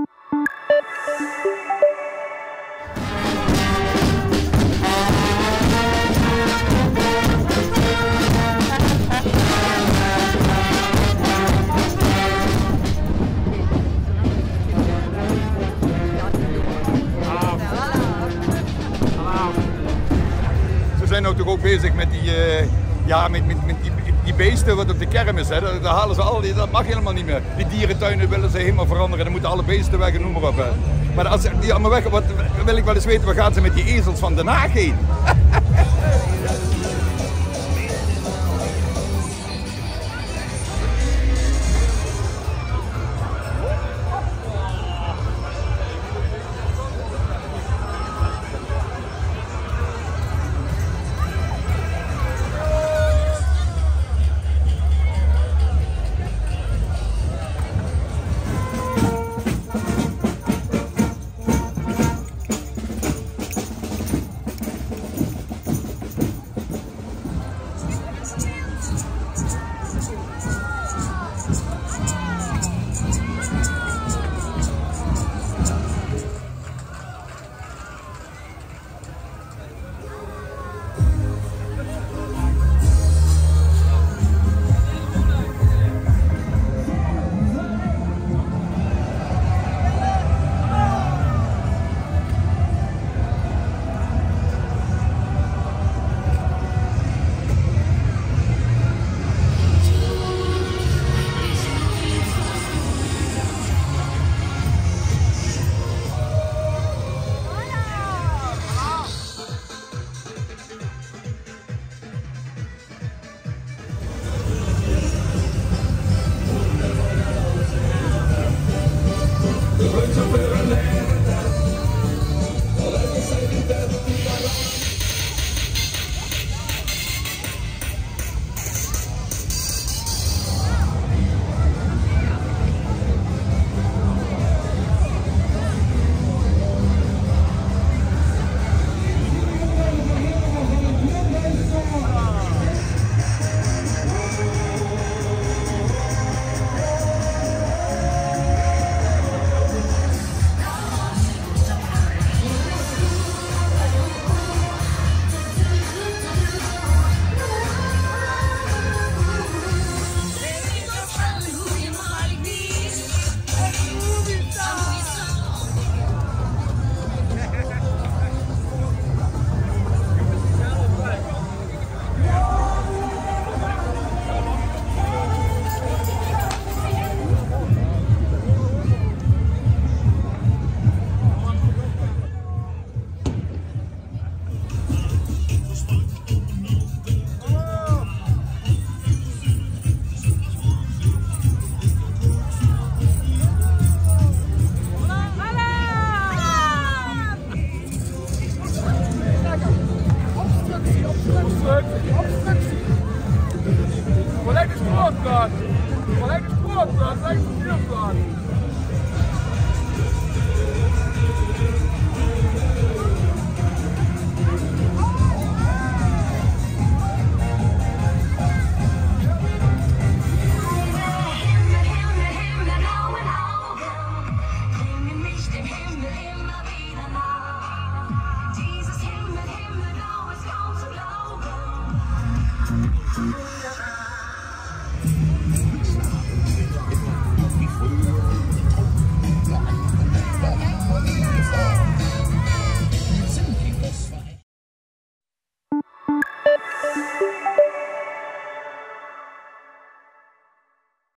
Ze zijn nou toch ook bezig met die beesten wat op de kermis, hè. Daar halen ze al, dat mag helemaal niet meer. Die dierentuinen willen ze helemaal veranderen, dan moeten alle beesten weg en noem maar op. Hè. Maar als die allemaal weg, wat wil ik wel eens weten, waar gaan ze met die ezels van Den Haag heen? The birds of Fairyland.